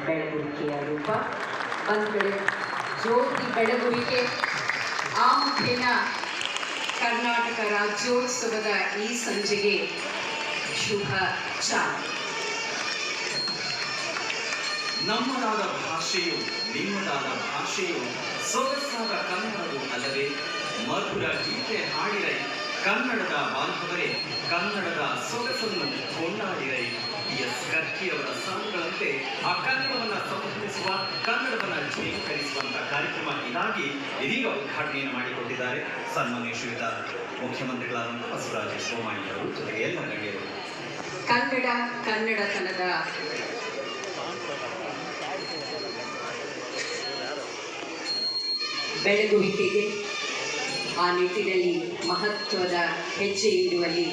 ಬೆಳಗುವಿಕೆಯ ರೂಪ. ಒಂದು ಕಡೆ ಜ್ಯೋತಿ ಬೆಳಗುವಿಕೆ, ಆ ಮುಖೇನ ಕರ್ನಾಟಕ ರಾಜ್ಯೋತ್ಸವದ ಈ ಸಂಜೆಗೆ ಶುಭ ಚಾಲನೆ. ನಮ್ಮದಾದ ಭಾಷೆಯು ನಿಮ್ಮದಾದ ಭಾಷೆಯು ಸೊಗಸಾದ ಕನ್ನಡವು ಅಲ್ಲವೇ? ಮಧುರ ಗೀತೆ ಹಾಡಿರೈ ಕನ್ನಡದ ಬಾಂಧವರೇ, ಕನ್ನಡದ ಸೊಗಸನ್ನು ಕೊಂಡಾಡಿರೈ. ಎಸ್ ಕರ್ಕಿಯವರ ಸಾಲುಗಳಂತೆ ಆ ಕನ್ನಡವನ್ನು ಸಂರಕ್ಷಿಸುವ, ಕನ್ನಡವನ್ನು ಜೀವೀಕರಿಸುವಂತಹ ಕಾರ್ಯಕ್ರಮ ಇದಾಗಿ ಇದೀಗ ಉದ್ಘಾಟನೆಯನ್ನು ಮಾಡಿಕೊಟ್ಟಿದ್ದಾರೆ ಸನ್ಮಾನ್ಯ ಶ್ರೀಯುತ ಮುಖ್ಯಮಂತ್ರಿಗಳಾದಂತಹ ಬಸವರಾಜ ಬೊಮ್ಮಾಯಿ ಅವರು, ಜೊತೆಗೆ ಎಲ್ಲ ಗಣ್ಯರು. ಕನ್ನಡತನದ ಬೆಳಗುವಿಕೆಗೆ, ಆ ನಿಟ್ಟಿನಲ್ಲಿ ಮಹತ್ವದ ಹೆಜ್ಜೆ ಇಡುವಲ್ಲಿ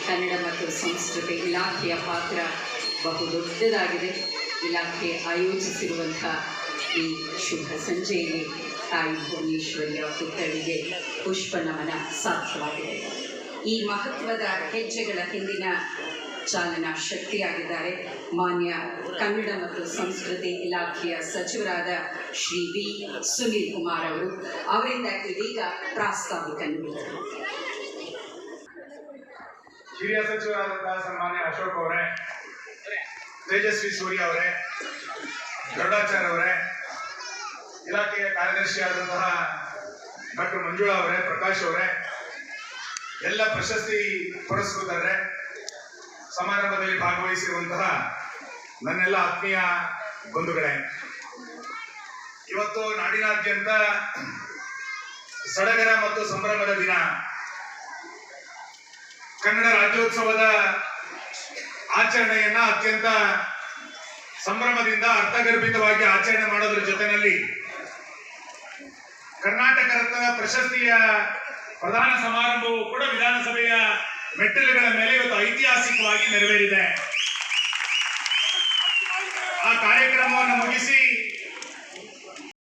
ಕನ್ನಡ ಮತ್ತು ಸಂಸ್ಕೃತಿ ಇಲಾಖೆಯ ಪಾತ್ರ ಬಹುದೊಡ್ಡದಾಗಿದೆ. ಇಲಾಖೆ ಆಯೋಜಿಸಿರುವಂಥ ಈ ಶುಭ ಸಂಜೆಯಲ್ಲಿ ತಾಯಿ ಭುವನೇಶ್ವರಿಯ ಪುತ್ಥಳಿಗೆ ಪುಷ್ಪ ನಮನ ಸಾಧ್ಯವಾಗಿದೆ. ಈ ಮಹತ್ವದ ಹೆಜ್ಜೆಗಳ ಹಿಂದಿನ ಚಾಲನಾ ಶಕ್ತಿಯಾಗಿದ್ದಾರೆ ಮಾನ್ಯ ಕನ್ನಡ ಮತ್ತು ಸಂಸ್ಕೃತಿ ಇಲಾಖೆಯ ಸಚಿವರಾದ ಶ್ರೀ ವಿ ಸುನೀಲ್ ಕುಮಾರ್ ಅವರು. ಅವರಿಂದ ಇದೀಗ ಪ್ರಾಸ್ತಾವಿಕ ನುಡಿ. ಹಿರಿಯ ಸಚಿವರಾದಂತಹ ಸನ್ಮಾನ್ಯ ಅಶೋಕ್ ಅವರೇ, ತೇಜಸ್ವಿ ಸೂರ್ಯ ಅವರೇ, ಗರುಡಾಚಾರ್ಯ ಅವರೇ, ಇಲಾಖೆಯ ಕಾರ್ಯದರ್ಶಿಯಾದಂತಹ ಡಾಕ್ಟರ್ ಮಂಜುಳಾ ಅವರೇ, ಪ್ರಕಾಶ್ ಅವರೇ, ಎಲ್ಲ ಪ್ರಶಸ್ತಿ ಪುರಸ್ಕೃತರೇ, ಸಮಾರಂಭದಲ್ಲಿ ಭಾಗವಹಿಸಿರುವಂತಹ ನನ್ನೆಲ್ಲ ಆತ್ಮೀಯ ಬಂಧುಗಳೇ, ಇವತ್ತು ನಾಡಿನಾದ್ಯಂತ ಸಡಗರ ಮತ್ತು ಸಂಭ್ರಮದ ದಿನ. ಕನ್ನಡ ರಾಜ್ಯೋತ್ಸವದ ಆಚರಣೆಯನ್ನ ಅತ್ಯಂತ ಸಂಭ್ರಮದಿಂದ ಅರ್ಥಗರ್ಭಿತವಾಗಿ ಆಚರಣೆ ಮಾಡೋದ್ರ ಜೊತೆಯಲ್ಲಿ ಕರ್ನಾಟಕ ರತ್ನ ಪ್ರಶಸ್ತಿಯ ಪ್ರಧಾನ ಸಮಾರಂಭವು ಕೂಡ ವಿಧಾನಸಭೆಯ ಮೆಟ್ಟಿಲುಗಳ ಮೇಲೆ ಇವತ್ತು ಐತಿಹಾಸಿಕವಾಗಿ ನೆರವೇರಿದೆ.